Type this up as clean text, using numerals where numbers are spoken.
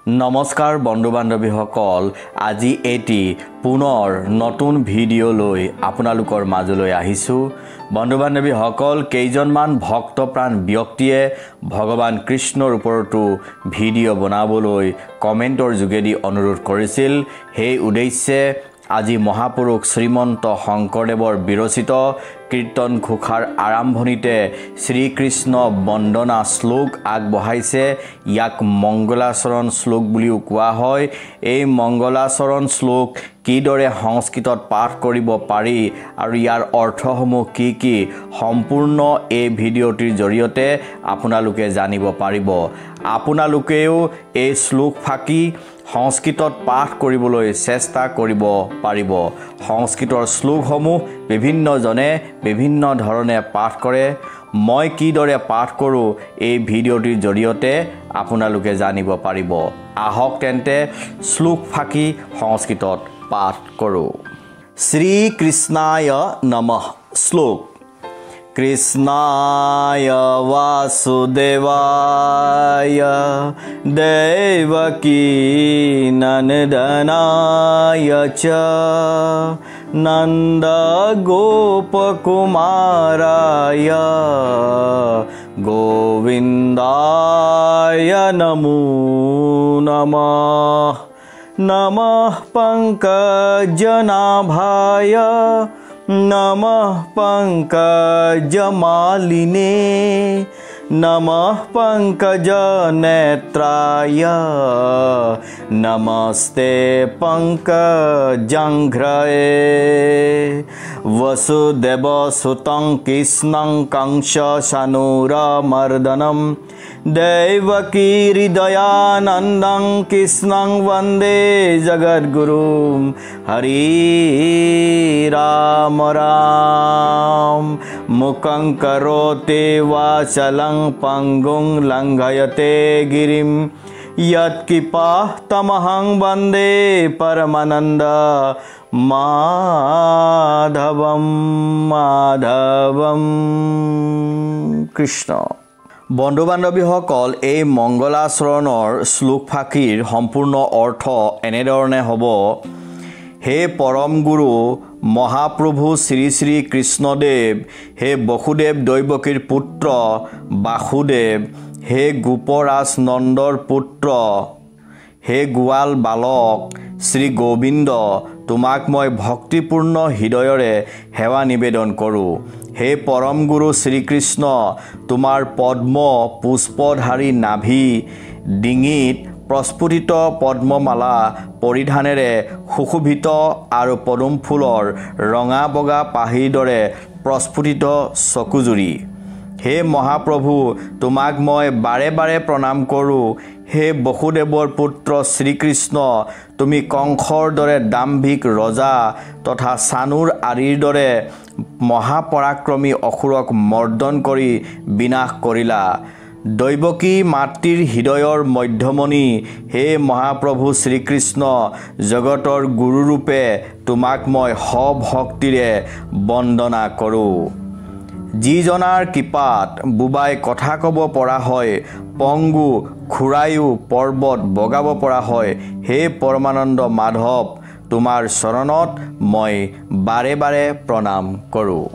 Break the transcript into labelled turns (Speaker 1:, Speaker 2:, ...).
Speaker 1: নমস্কাৰ বন্ধু বান্ধৱীসকল, আজি এটি পুনৰ নতুন ভিডিঅ' লৈ আপোনালোকৰ মাজলৈ আহিছোঁ। বন্ধু বান্ধৱীসকল, কেইজনমান ভক্তপ্ৰাণ ব্যক্তিয়ে ভগৱান কৃষ্ণৰ ওপৰতো ভিডিঅ' বনাবলৈ কমেণ্টৰ যোগেদি অনুৰোধ কৰিছিল। সেই উদ্দেশ্যে আজি মহাপুৰুষ শ্ৰীমন্ত শংকৰদেৱৰ বিৰচিত কীৰ্তন ঘোষাৰ আৰম্ভণিতে শ্ৰীকৃষ্ণ বন্দনা শ্লোক আগবঢ়াইছে। ইয়াক মংগলাচৰণ শ্লোক বুলিও কোৱা হয়। এই মংগলাচৰণ শ্লোক কিদৰে সংস্কৃতত পাঠ কৰিব পাৰি আৰু ইয়াৰ অৰ্থসমূহ কি সম্পূৰ্ণ এই ভিডিঅ'টিৰ জৰিয়তে আপোনালোকে জানিব পাৰিব। আপোনালোকেও এই শ্লোক ফাঁকি সংস্কৃতত পাঠ কৰিবলৈ চেষ্টা কৰিব পাৰিব। সংস্কৃতৰ শ্লোকসমূহ বিভিন্নজনে বিভিন্ন ধৰণে পাঠ কৰে। মই কিদৰে পাঠ কৰোঁ এই ভিডিঅ'টিৰ জৰিয়তে আপোনালোকে জানিব পাৰিব। আহক তেন্তে শ্লোক ফাঁকি সংস্কৃতত পাঠ কৰোঁ। শ্ৰীকৃষ্ণায় নমঃ। শ্লোক: কৃষ্ণায় বাসুদেবায় দেবকী নন্দনায় চ নন্দ গোপকুমারায় গোবিন্দায় নমো নমঃ। নমঃ পঙ্কজনাভায় নমঃ পঙ্কজমালিনে নমঃ পঙ্কজনেত্রায় নমস্তে পঙ্কজাঘ্রয়ে। বসুদেবসুতং কৃষ্ণং কংসচাণূরমর্দনম দেবকী হৃদয়ানন্দং কৃষ্ণং বন্দে জগদ্গুরুম। হরি রাম রাম মুখং করোতি বাচালং পঙ্গুং লঙ্ঘয়তে গিরিম यत्कृपाः तमहं वन्दे परमानन्द माधवम কৃষ্ণ। বন্ধু বান্ধৱীসকল, এই মংগলাচৰণৰ শ্লোক ফাঁকিৰ সম্পূৰ্ণ অৰ্থ এনেধৰণে হ'ব: হে পৰম গুৰু মহাপ্ৰভু শ্ৰী শ্ৰী কৃষ্ণদেৱ, হে বসুদেৱ দৈৱকীৰ পুত্ৰ বাসুদেৱ, হে গোপৰাজ নন্দৰ পুত্ৰ, হে গোৱাল বালক শ্ৰী গোবিন্দ, তোমাক মই ভক্তিপূৰ্ণ হৃদয়ৰে সেৱা নিবেদন কৰোঁ। হে পৰম গুৰু শ্ৰীকৃষ্ণ, তোমাৰ পদ্ম পুষ্পধাৰী নাভি ডিঙিত প্ৰস্ফুটিত পদ্মমালা পৰিধানেৰে সুশোভিত আৰু পদুম ফুলৰ ৰঙা বগা পাহিৰ দৰে প্ৰস্ফুটিত চকুজুৰি। হে মহাপ্ৰভু, তোমাক মই বাৰে বাৰে প্ৰণাম কৰোঁ। হে বসুদেৱৰ পুত্ৰ শ্ৰীকৃষ্ণ, তুমি কংসৰ দৰে দাম্ভিক ৰজা তথা চাণূৰ আদিৰ দৰে মহাপৰাক্ৰমী অসুৰক মৰ্দন কৰি বিনাশ কৰিলা। দৈৱকী মাতৃৰ হৃদয়ৰ মধ্যমণি হে মহাপ্ৰভু শ্ৰীকৃষ্ণ, জগতৰ গুৰুৰূপে তোমাক মই সভক্তিৰে বন্দনা কৰোঁ। যিজনাৰ কৃপাত বুবাই কথা ক'ব পৰা হয়, পংগু খুৰায়ো পৰ্বত বগাব পৰা হয়, হে পৰমানন্দ মাধৱ, তোমাৰ চৰণত মই বাৰে বাৰে প্ৰণাম কৰোঁ।